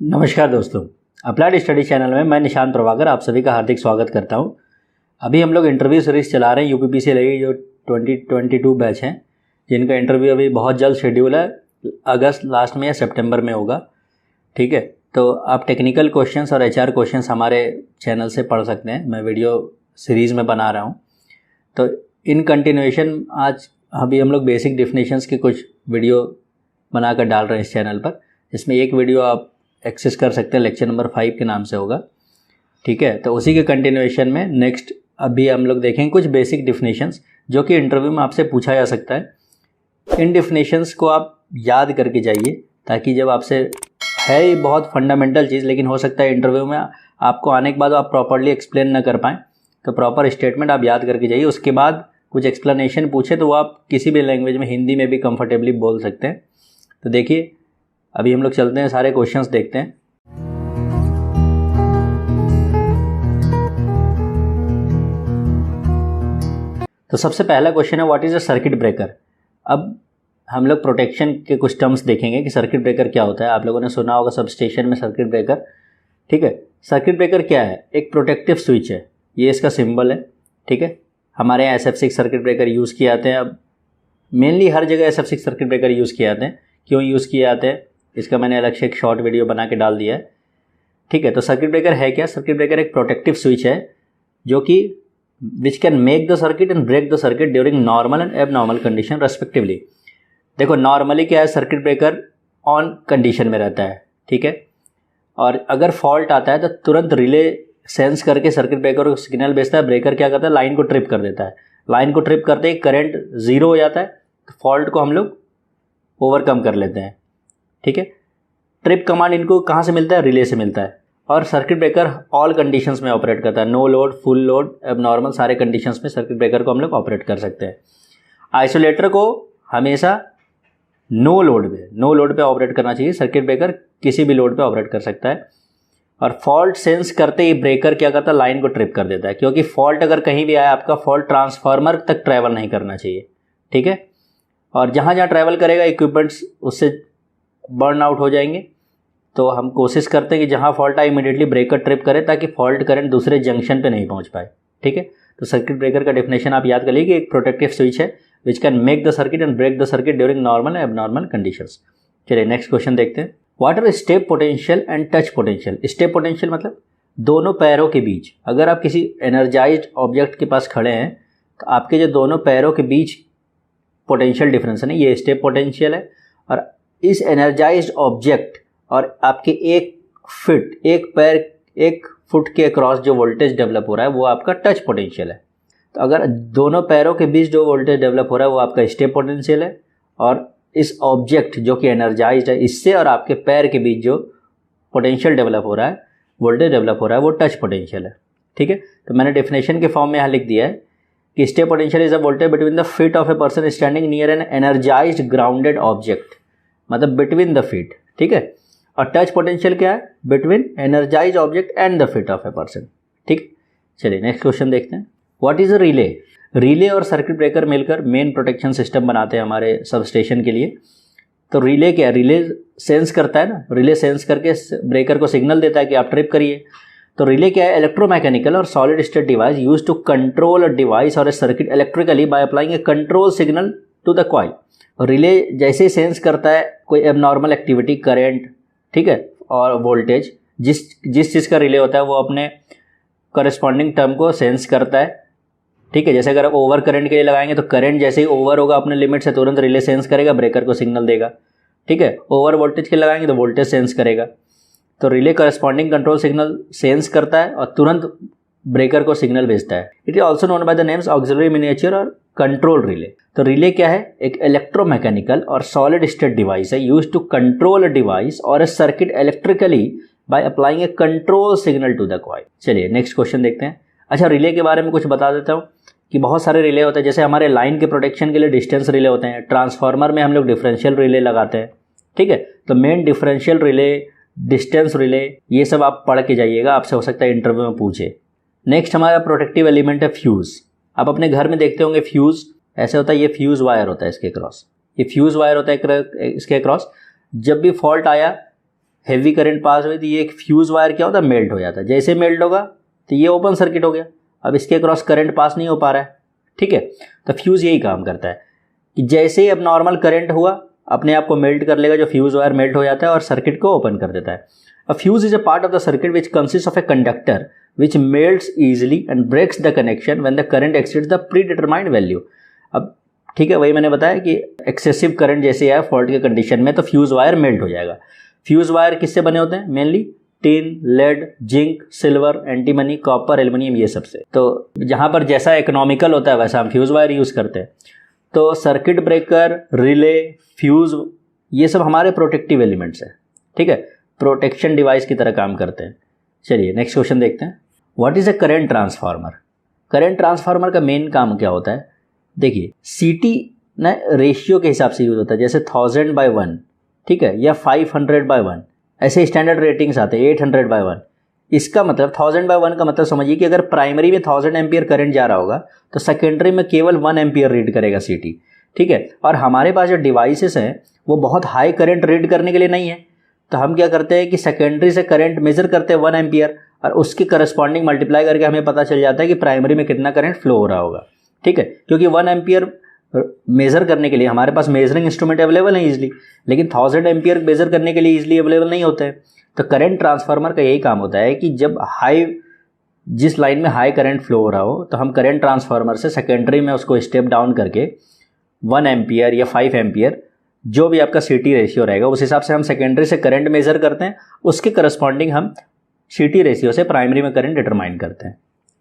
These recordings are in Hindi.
नमस्कार दोस्तों, अप्लाइड स्टडी चैनल में मैं निशांत प्रभाकर आप सभी का हार्दिक स्वागत करता हूं। अभी हम लोग इंटरव्यू सीरीज चला रहे हैं यूपीपीसी लगी जो 2022 बैच हैं, जिनका इंटरव्यू अभी बहुत जल्द शेड्यूल है, अगस्त लास्ट में या सितंबर में होगा। ठीक है, तो आप टेक्निकल क्वेश्चंस और एचआर क्वेश्चंस हमारे चैनल से पढ़ सकते हैं। मैं वीडियो सीरीज़ में बना रहा हूँ, तो इन कंटिन्यूएशन आज अभी हम लोग बेसिक डिफिनेशंस की कुछ वीडियो बनाकर डाल रहे हैं इस चैनल पर। इसमें एक वीडियो आप एक्सेस कर सकते हैं, लेक्चर नंबर 5 के नाम से होगा। ठीक है, तो उसी के कंटिन्यूएशन में नेक्स्ट अभी हम लोग देखेंगे कुछ बेसिक डिफिनेशंस जो कि इंटरव्यू में आपसे पूछा जा सकता है। इन डिफिनेशंस को आप याद करके जाइए, ताकि जब आपसे है ये बहुत फंडामेंटल चीज़, लेकिन हो सकता है इंटरव्यू में आपको आने के बाद आप प्रॉपरली एक्सप्लेन ना कर पाएँ, तो प्रॉपर स्टेटमेंट आप याद करके जाइए। उसके बाद कुछ एक्सप्लेनेशन पूछे तो वो आप किसी भी लैंग्वेज में, हिंदी में भी कंफर्टेबली बोल सकते हैं। तो देखिए, अभी हम लोग चलते हैं, सारे क्वेश्चंस देखते हैं। तो सबसे पहला क्वेश्चन है, what is a circuit breaker. अब हम लोग प्रोटेक्शन के कुछ टर्म्स देखेंगे कि सर्किट ब्रेकर क्या होता है। आप लोगों ने सुना होगा सबस्टेशन में सर्किट ब्रेकर। ठीक है, सर्किट ब्रेकर क्या है? एक प्रोटेक्टिव स्विच है, ये इसका सिंबल है। ठीक है, हमारे यहाँ SF6 सर्किट ब्रेकर यूज़ किए जाते हैं। अब मेनली हर जगह SF6 सर्किट ब्रेकर यूज़ किए जाते हैं। क्यों यूज़ किए जाते हैं, इसका मैंने अलग से एक शॉर्ट वीडियो बना के डाल दिया है। ठीक है, तो सर्किट ब्रेकर है क्या? सर्किट ब्रेकर एक प्रोटेक्टिव स्विच है जो कि which can make the circuit and break the circuit during normal and abnormal condition respectively. देखो, नॉर्मली क्या है, सर्किट ब्रेकर ऑन कंडीशन में रहता है। ठीक है, और अगर फॉल्ट आता है तो तुरंत रिले सेंस करके सर्किट ब्रेकर को सिग्नल भेजता है। ब्रेकर क्या करता है, लाइन को ट्रिप कर देता है। लाइन को ट्रिप करते ही करंट ज़ीरो हो जाता है, तो फॉल्ट को हम लोग ओवरकम कर लेते हैं। ठीक है, ट्रिप कमांड इनको कहाँ से मिलता है? रिले से मिलता है। और सर्किट ब्रेकर ऑल कंडीशंस में ऑपरेट करता है, no load, full load, abnormal, सारे कंडीशंस में सर्किट ब्रेकर को हम लोग ऑपरेट कर सकते हैं। आइसोलेटर को हमेशा नो लोड पे ऑपरेट करना चाहिए। सर्किट ब्रेकर किसी भी लोड पे ऑपरेट कर सकता है। और फॉल्ट सेंस करते ही ब्रेकर क्या करता है, लाइन को ट्रिप कर देता है, क्योंकि फॉल्ट अगर कहीं भी आया, आपका फॉल्ट ट्रांसफार्मर तक ट्रैवल नहीं करना चाहिए। ठीक है, और जहाँ जहाँ ट्रैवल करेगा इक्विपमेंट्स उससे बर्न आउट हो जाएंगे। तो हम कोशिश करते हैं कि जहाँ फॉल्ट आए इमीडिएटली ब्रेकर ट्रिप करे, ताकि फॉल्ट करंट दूसरे जंक्शन पे नहीं पहुँच पाए। ठीक है, तो सर्किट ब्रेकर का डेफिनेशन आप याद कर लीजिए कि एक प्रोटेक्टिव स्विच है which can make the circuit and break the circuit during normal and abnormal conditions. चलिए नेक्स्ट क्वेश्चन देखते हैं। What are step potential and touch potential. Step potential मतलब दोनों पैरों के बीच, अगर आप किसी एनर्जाइज्ड ऑब्जेक्ट के पास खड़े हैं तो आपके जो दोनों पैरों के बीच पोटेंशियल डिफरेंस है ना, ये स्टेप पोटेंशियल है। और इस एनर्जाइज्ड ऑब्जेक्ट और आपके एक फुट के अक्रॉस जो वोल्टेज डेवलप हो रहा है वो आपका टच पोटेंशियल है। तो अगर दोनों पैरों के बीच जो वोल्टेज डेवलप हो रहा है वो आपका स्टेप पोटेंशियल है, और इस ऑब्जेक्ट जो कि एनर्जाइज्ड है, इससे और आपके पैर के बीच जो पोटेंशियल डेवलप हो रहा है, वोल्टेज डेवलप हो रहा है, वो टच पोटेंशियल है। ठीक है, तो मैंने डेफिनेशन के फॉर्म में यहाँ लिख दिया है कि step potential is a voltage between the feet of a person standing near an energized grounded object, मतलब बिटवीन द फीट। ठीक है, और टच पोटेंशियल क्या है? Between energized object and the feet of a person. ठीक, चलिए नेक्स्ट क्वेश्चन देखते हैं। What is a relay. Relay और सर्किट ब्रेकर मिलकर मेन प्रोटेक्शन सिस्टम बनाते हैं हमारे सबस्टेशन के लिए। तो रिले क्या है? रिले सेंस करता है ना, रिले सेंस करके ब्रेकर को सिग्नल देता है कि आप ट्रिप करिए। तो रिले क्या है? इलेक्ट्रोमैकेनिकल और solid state device use to control a device और a circuit electrically by applying a control signal to the coil. Relay जैसे ही सेंस करता है कोई एबनॉर्मल एक्टिविटी, करंट, ठीक है, और वोल्टेज, जिस चीज़ का रिले होता है वो अपने करस्पॉन्डिंग टर्म को सेंस करता है। ठीक है, जैसे अगर आप ओवर करंट के लिए लगाएंगे तो करंट जैसे ही ओवर होगा अपने लिमिट से, तुरंत रिले सेंस करेगा, ब्रेकर को सिग्नल देगा। ठीक है, ओवर वोल्टेज के लगाएंगे तो वोल्टेज सेंस करेगा। तो relay corresponding control signal sense करता है और तुरंत ब्रेकर को सिग्नल भेजता है। It is also known by the names auxiliary miniature और कंट्रोल रिले। तो रिले क्या है? एक इलेक्ट्रोमैकेनिकल और सॉलिड स्टेट डिवाइस है use to control a device और a circuit electrically by applying a control signal to the coil. चलिए नेक्स्ट क्वेश्चन देखते हैं। अच्छा, रिले के बारे में कुछ बता देता हूँ कि बहुत सारे रिले होते हैं। जैसे हमारे लाइन के प्रोटेक्शन के लिए डिस्टेंस रिले होते हैं, ट्रांसफार्मर में हम लोग डिफरेंशियल रिले लगाते हैं। ठीक है, तो main differential relay, distance relay, ये सब आप पढ़ के जाइएगा, आपसे हो सकता है इंटरव्यू में पूछे। नेक्स्ट हमारा प्रोटेक्टिव एलिमेंट है फ्यूज़। आप अपने घर में देखते होंगे फ्यूज़ ऐसे होता है, ये फ्यूज़ वायर होता है इसके क्रॉस, ये फ्यूज़ वायर होता है इसके क्रॉस। जब भी फॉल्ट आया हैवी करंट पास हुई तो ये एक फ्यूज़ वायर क्या होता है, मेल्ट हो जाता है। जैसे मेल्ट होगा तो ये ओपन सर्किट हो गया, अब इसके क्रॉस करंट पास नहीं हो पा रहा है, ठीक है। तो फ्यूज़ यही काम करता है कि जैसे ही अब नॉर्मल करंट हुआ अपने आप को मेल्ट कर लेगा, जो फ्यूज़ वायर मेल्ट हो जाता है और सर्किट को ओपन कर देता है। A fuse is a part of the circuit which consist of a conductor which melts easily and breaks the connection when the current exceeds the predetermined value. अब ठीक है, वही मैंने बताया कि एक्सेसिव करंट जैसे है फॉल्ट के कंडीशन में तो फ्यूज़ वायर मेल्ट हो जाएगा। फ्यूज़ वायर किससे बने होते हैं, mainly tin, lead, zinc, silver, antimony, copper, aluminium, ये सब से। तो जहाँ पर जैसा इकोनॉमिकल होता है वैसा हम फ्यूज़ वायर यूज़ करते हैं। तो सर्किट ब्रेकर, रिले, फ्यूज़ ये सब हमारे प्रोटेक्टिव एलिमेंट्स हैं, ठीक है, प्रोटेक्शन डिवाइस की तरह काम करते हैं। चलिए नेक्स्ट क्वेश्चन देखते हैं। What is a current transformer? Current transformer का मेन काम क्या होता है? देखिए सीटी ना रेशियो के हिसाब से यूज़ होता है, जैसे 1000/1, ठीक है, या 500/1, ऐसे स्टैंडर्ड रेटिंग्स आते हैं 800/1। इसका मतलब 1000/1 का मतलब समझिए कि अगर प्राइमरी में 1000 एम्पियर करंट जा रहा होगा तो सेकेंडरी में केवल 1 एम्पियर रीड करेगा सीटी, ठीक है। और हमारे पास जो डिवाइसेस हैं वो बहुत हाई करंट रीड करने के लिए नहीं है, तो हम क्या करते हैं कि सेकेंडरी से करंट मेजर करते हैं 1 एम्पियर और उसके करस्पॉन्डिंग मल्टीप्लाई करके हमें पता चल जाता है कि प्राइमरी में कितना करंट फ्लो हो रहा होगा, ठीक है। क्योंकि 1 एम्पियर मेज़र करने के लिए हमारे पास मेजरिंग इंस्ट्रूमेंट अवेलेबल है ईजिली, लेकिन 1000 एम्पियर मेज़र करने के लिए ईजिली अवेलेबल नहीं होते हैं। तो करंट ट्रांसफार्मर का यही काम होता है कि जब जिस लाइन में हाई करंट फ्लो हो रहा हो तो हम करंट ट्रांसफार्मर से सेकेंडरी में उसको स्टेप डाउन करके 1 एम्पियर या 5 एम्पियर जो भी आपका सीटी रेशियो रहेगा उस हिसाब से हम सेकेंडरी से करंट मेज़र करते हैं, उसके करस्पॉन्डिंग हम सीटी रेशियो से प्राइमरी में करंट डिटरमाइन करते हैं,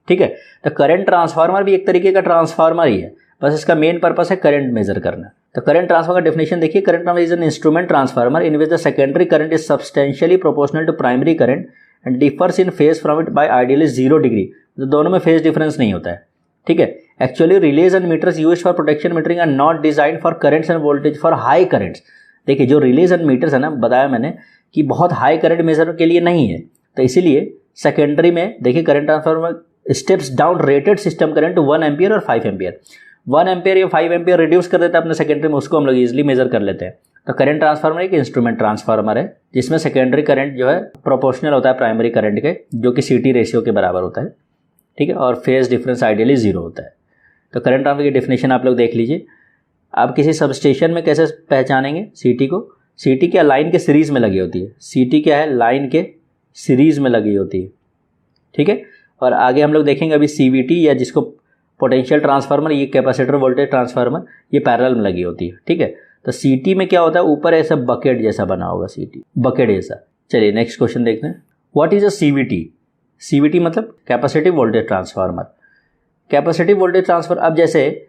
ठीक है। तो करंट ट्रांसफार्मर भी एक तरीके का ट्रांसफार्मर ही है, बस इसका मेन पर्पस है करंट मेजर करना। तो करंट ट्रांसफर का डेफिनेशन देखिए, current transfer is an instrument transformer in which the secondary current is substantially proportional to primary current and differs in phase from it by ideally 0 degree. तो दोनों में फेज डिफरेंस नहीं होता है, ठीक है। Actually relays and meters used for protection metering are not design for currents and voltage for high currents. देखिए जो रिलेज एंड मीटर्स है ना, बताया मैंने कि बहुत हाई करंट मेजर के लिए नहीं है, तो इसीलिए सेकेंडरी में देखिए current transformer steps down rated system current to 1 ampere और 5 एम्पियर। 1 एम्पियर या 5 एम्पियर रिड्यूस कर देता है अपने सेकेंडरी में, उसको हम लोग इजीली मेजर कर लेते हैं। तो करंट ट्रांसफार्मर एक इंस्ट्रूमेंट ट्रांसफार्मर है जिसमें सेकेंडरी करंट जो है प्रोपोर्शनल होता है प्राइमरी करंट के, जो कि सीटी रेशियो के बराबर होता है, ठीक है, और फेज डिफरेंस आइडियली 0 होता है। तो करंट ट्रांसफार्मर की डेफिनेशन आप लोग देख लीजिए। आप किसी सबस्टेशन में कैसे पहचानेंगे सीटी को? सीटी क्या लाइन के सीरीज़ में लगी होती है, सीटी क्या है, लाइन के सीरीज़ में लगी होती है, ठीक है। और आगे हम लोग देखेंगे अभी सीवीटी या जिसको पोटेंशियल ट्रांसफार्मर, ये कैपेसिटर वोल्टेज ट्रांसफार्मर, ये पैरेलल में लगी होती है, ठीक है। तो सीटी में क्या होता है, ऊपर ऐसा बकेट जैसा बना होगा, सीटी बकेट जैसा। चलिए नेक्स्ट क्वेश्चन देखते हैं। What is a CVT? CVT मतलब capacitive voltage transformer. Capacitive voltage transfer, अब जैसे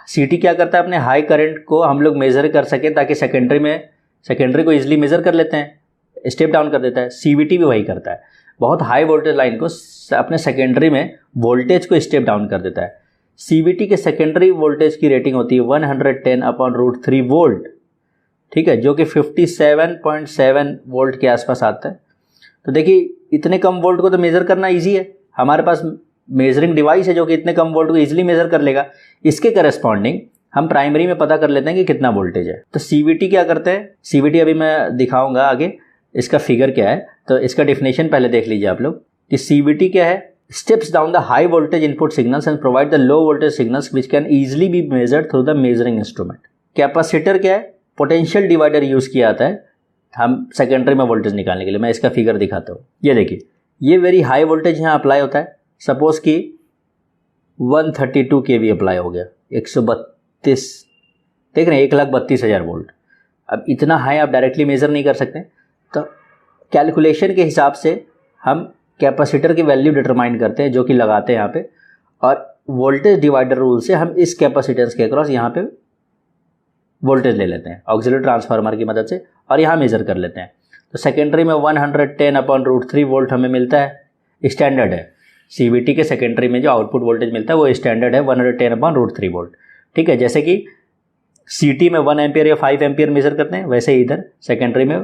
सीटी क्या करता है, अपने हाई करंट को हम लोग मेजर कर सके ताकि सेकेंडरी को इजीली मेजर कर लेते हैं, स्टेप डाउन कर देता है। सीवीटी भी वही करता है, बहुत हाई वोल्टेज लाइन को अपने सेकेंडरी में वोल्टेज को स्टेप डाउन कर देता है। सीवीटी के सेकेंडरी वोल्टेज की रेटिंग होती है 110/√3 वोल्ट, ठीक है, जो कि 57.7 वोल्ट के आसपास आता है। तो देखिए इतने कम वोल्ट को तो मेज़र करना इजी है, हमारे पास मेजरिंग डिवाइस है जो कि इतने कम वोल्ट को इजीली मेज़र कर लेगा। इसके करस्पॉन्डिंग हम प्राइमरी में पता कर लेते हैं कि कितना वोल्टेज है। तो सीवीटी क्या करते हैं, सीवीटी अभी मैं दिखाऊंगा आगे इसका फिगर क्या है। तो इसका डेफिनेशन पहले देख लीजिए आप लोग कि सीवीटी क्या है, steps down the high voltage input signals and provide the low voltage signals which can easily be measured through the measuring instrument. Capacitor क्या है, पोटेंशियल डिवाइडर यूज किया जाता है हम सेकेंडरी में वोल्टेज निकालने के लिए। मैं इसका फिगर दिखाता हूँ, ये देखिए, ये वेरी हाई वोल्टेज यहाँ अप्लाई होता है। सपोज कि 132 kV अप्लाई हो गया, 132, देख रहे हैं, 1,32,000 वोल्ट। अब इतना हाई आप डायरेक्टली मेजर नहीं कर सकते, तो कैलकुलेशन के हिसाब से हम कैपेसिटर की वैल्यू डिटरमाइन करते हैं जो कि लगाते हैं यहाँ पे, और वोल्टेज डिवाइडर रूल से हम इस कैपेसिटेंस के अक्रॉस यहाँ पे वोल्टेज ले लेते हैं ऑक्सिलरी ट्रांसफार्मर की मदद से, और यहाँ मेजर कर लेते हैं। तो सेकेंडरी में 110/√3 वोल्ट हमें मिलता है, स्टैंडर्ड है। सीवीटी के सेकेंडरी में जो आउटपुट वोल्टेज मिलता है वो स्टैंडर्ड है 110/√3 वोल्ट, ठीक है। जैसे कि सीटी में 1 एम्पियर या 5 एम्पियर मेजर करते हैं, वैसे ही इधर सेकेंडरी में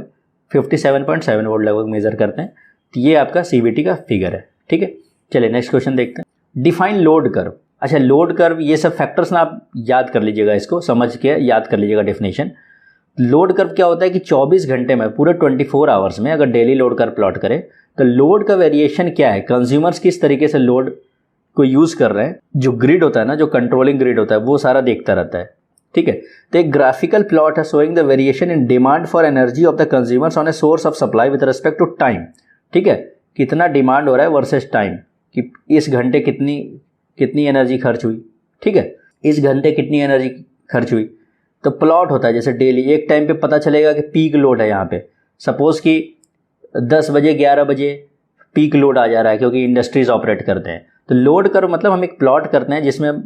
57.7 वोल्ट लगभग मेजर करते हैं। तो ये आपका सीवीटी का फिगर है, ठीक है। चलिए नेक्स्ट क्वेश्चन देखते हैं। Define load curve. अच्छा, लोड कर्व, ये सब फैक्टर्स ना आप याद कर लीजिएगा, इसको समझ के याद कर लीजिएगा डेफिनेशन। लोड कर्व क्या होता है कि 24 घंटे में, पूरे 24 आवर्स में अगर डेली लोड कर्व प्लॉट करें तो लोड का वेरिएशन क्या है, कंज्यूमर्स किस तरीके से लोड को यूज़ कर रहे हैं, जो ग्रिड होता है ना, जो कंट्रोलिंग ग्रिड होता है, वो सारा देखता रहता है। ठीक है, तो एक ग्राफिकल प्लॉट है showing the variation in demand for energy of the consumers on a source of supply with respect to time. ठीक है, कितना डिमांड हो रहा है वर्सेस टाइम, कि इस घंटे कितनी एनर्जी खर्च हुई। ठीक है, इस घंटे कितनी एनर्जी खर्च हुई, तो प्लॉट होता है जैसे डेली। एक टाइम पे पता चलेगा कि पीक लोड है, यहाँ पे सपोज कि 10 बजे 11 बजे पीक लोड आ जा रहा है क्योंकि इंडस्ट्रीज ऑपरेट करते हैं। तो लोड कर मतलब हम एक प्लॉट करते हैं जिसमें हम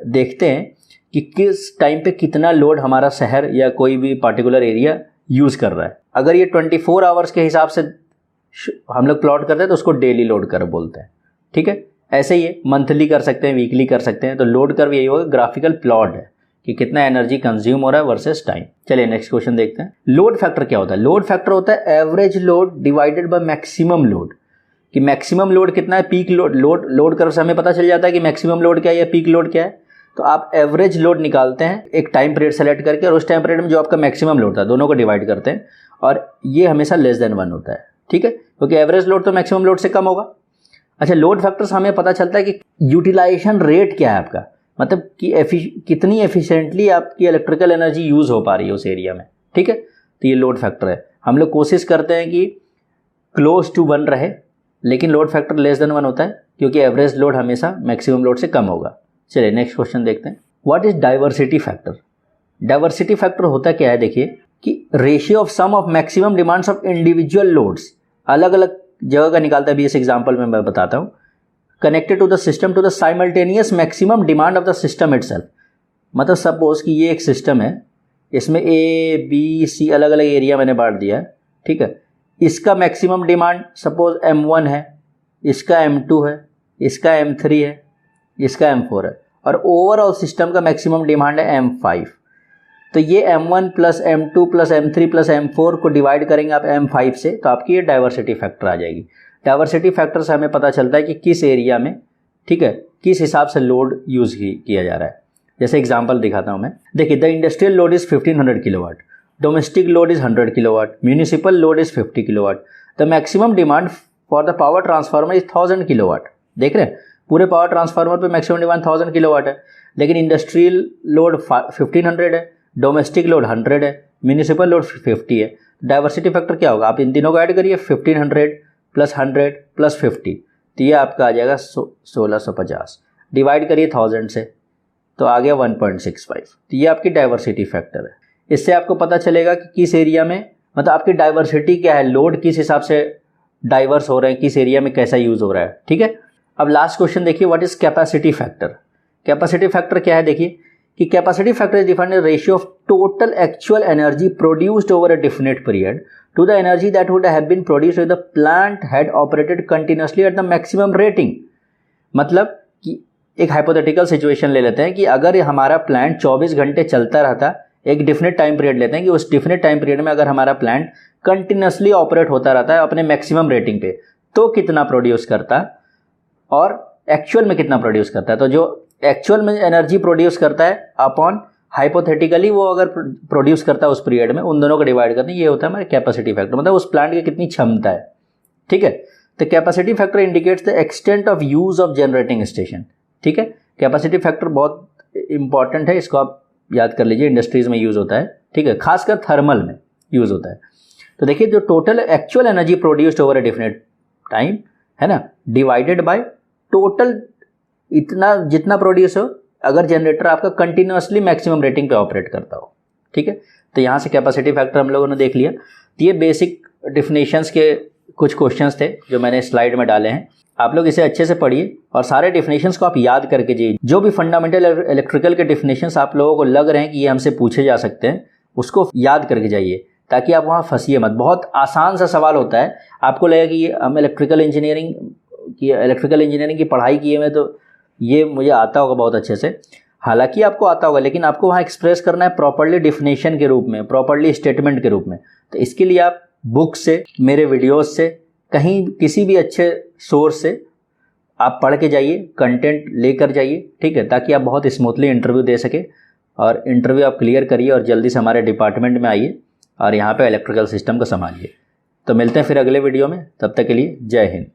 देखते हैं कि किस टाइम पे कितना लोड हमारा शहर या कोई भी पार्टिकुलर एरिया यूज़ कर रहा है। अगर ये 24 आवर्स के हिसाब से हम लोग प्लॉट करते हैं तो उसको डेली लोड कर्व बोलते हैं। ठीक है, ऐसे ही मंथली कर सकते हैं, वीकली कर सकते हैं। तो लोड कर्व यही होगा, ग्राफिकल प्लॉट है कि कितना एनर्जी कंज्यूम हो रहा है वर्सेस टाइम। चलिए नेक्स्ट क्वेश्चन देखते हैं। लोड फैक्टर क्या होता है? लोड फैक्टर होता है average load divided by maximum load, कि मैक्सिमम लोड कितना है, पीक लोड कर्व से हमें पता चल जाता है कि मैक्सिमम लोड क्या है या पीक लोड क्या है। तो आप एवरेज लोड निकालते हैं एक टाइम पीरियड सेलेक्ट करके, और उस टाइम पीरियड में जो आपका मैक्सिमम लोड था दोनों को डिवाइड करते हैं, और ये हमेशा लेस देन 1 होता है। ठीक है, क्योंकि एवरेज लोड तो मैक्सिमम लोड से कम होगा। अच्छा, लोड फैक्टर से हमें पता चलता है कि यूटिलाइजेशन रेट क्या है आपका, मतलब कि कितनी एफिशिएंटली आपकी इलेक्ट्रिकल एनर्जी यूज़ हो पा रही है उस एरिया में। ठीक है, तो ये लोड फैक्टर है। हम लोग कोशिश करते हैं कि क्लोज टू 1 रहे, लेकिन लोड फैक्टर लेस देन 1 होता है क्योंकि एवरेज लोड हमेशा मैक्सिमम लोड से कम होगा। चलिए नेक्स्ट क्वेश्चन देखते हैं। What is diversity factor? Diversity factor होता क्या है, देखिए कि ratio of sum of maximum demands of individual loads, अलग अलग जगह का निकालता है। अभी इस एग्जांपल में मैं बताता हूँ। Connected to the system to the simultaneous maximum demand of the system itself. मतलब सपोज कि ये एक सिस्टम है, इसमें A B C अलग अलग एरिया मैंने बांट दिया है। ठीक है, इसका मैक्सिमम डिमांड सपोज M1 है, इसका M2 है, इसका M3 है, इसका M4 है, और ओवरऑल सिस्टम का मैक्सिमम डिमांड है M5। तो ये M1 plus M2 plus M3 plus M4 को डिवाइड करेंगे आप M5 से, तो आपकी ये डाइवर्सिटी फैक्टर आ जाएगी। डाइवर्सिटी फैक्टर से हमें पता चलता है कि किस एरिया में, ठीक है, किस हिसाब से लोड यूज़ किया जा रहा है। जैसे एग्जांपल दिखाता हूँ मैं। देखिए, the industrial load is 1500 kilowatt, domestic load is 100 kilowatt, municipal load is 50 kilowatt. The maximum demand for the power transformer is 1000 kilowatt. देख रहे हैं, पूरे पावर ट्रांसफार्मर पे मैक्सिमम डिमांड 1000 किलोवाट है, लेकिन इंडस्ट्रियल लोड 1500 है, डोमेस्टिक लोड 100 है, म्यूनिसिपल लोड 50 है। डाइवर्सिटी फैक्टर क्या होगा, आप इन तीनों को ऐड करिए, 1500 प्लस 100 प्लस 50, तो ये आपका आ जाएगा 1650। डिवाइड करिए 1000 से, तो आ गया 1.65। तो ये आपकी डाइवर्सिटी फैक्टर है। इससे आपको पता चलेगा कि किस एरिया में, मतलब आपकी डाइवर्सिटी क्या है, लोड किस हिसाब से डाइवर्स हो रहे हैं, किस एरिया में कैसा यूज़ हो रहा है। ठीक है, अब लास्ट क्वेश्चन देखिए, what is capacity factor? Capacity factor क्या है, देखिए कि capacity factor is defined as ratio of total actual energy produced over a definite period to the energy that would have been produced if the plant had operated continuously at the maximum rating. मतलब कि एक हाइपोथेटिकल सिचुएशन ले लेते हैं कि अगर हमारा प्लांट 24 घंटे चलता रहता, एक डिफिनेट टाइम पीरियड लेते हैं कि उस डिफिनेट टाइम पीरियड में अगर हमारा प्लांट कंटिन्यूअसली ऑपरेट होता रहता है अपने मैक्सिमम रेटिंग पे, तो कितना प्रोड्यूस करता और एक्चुअल में कितना प्रोड्यूस करता है। तो जो एक्चुअल में एनर्जी प्रोड्यूस करता है अपॉन हाइपोथेटिकली वो अगर प्रोड्यूस करता है उस पीरियड में, उन दोनों को डिवाइड करते हैं, ये होता है हमारे कैपेसिटी फैक्टर, मतलब उस प्लांट की कितनी क्षमता है। ठीक है, तो capacity factor indicates the extent of use of generating station. ठीक है, कैपेसिटी फैक्टर बहुत इंपॉर्टेंट है, इसको आप याद कर लीजिए, इंडस्ट्रीज में यूज़ होता है। ठीक है, खासकर थर्मल में यूज़ होता है। तो देखिए, जो total actual energy produced over a definite time है ना, डिवाइडेड बाय टोटल इतना जितना प्रोड्यूस हो, अगर जनरेटर आपका कंटिन्यूअसली मैक्सिमम रेटिंग पे ऑपरेट करता हो। ठीक है, तो यहाँ से कैपेसिटी फैक्टर हम लोगों ने देख लिया। तो ये बेसिक डिफिनेशंस के कुछ क्वेश्चंस थे जो मैंने स्लाइड में डाले हैं, आप लोग इसे अच्छे से पढ़िए और सारे डिफिनेशंस को आप याद करके जाइए। जो भी फंडामेंटल इलेक्ट्रिकल के डिफिनेशंस आप लोगों को लग रहे हैं कि ये हमसे पूछे जा सकते हैं, उसको याद करके जाइए ताकि आप वहाँ फंसिए मत। बहुत आसान सा सवाल होता है, आपको लगेगा कि हम इलेक्ट्रिकल इंजीनियरिंग की पढ़ाई किए हुए, तो ये मुझे आता होगा बहुत अच्छे से। हालांकि आपको आता होगा, लेकिन आपको वहाँ एक्सप्रेस करना है प्रॉपर्ली डिफिनेशन के रूप में, प्रॉपर्ली स्टेटमेंट के रूप में। तो इसके लिए आप बुक से, मेरे वीडियोस से, कहीं किसी भी अच्छे सोर्स से आप पढ़ के जाइए, कंटेंट लेकर जाइए। ठीक है, ताकि आप बहुत स्मूथली इंटरव्यू दे सके और इंटरव्यू आप क्लियर करिए और जल्दी से हमारे डिपार्टमेंट में आइए और यहाँ पे इलेक्ट्रिकल सिस्टम को संभालिए। तो मिलते हैं फिर अगले वीडियो में, तब तक के लिए जय हिंद।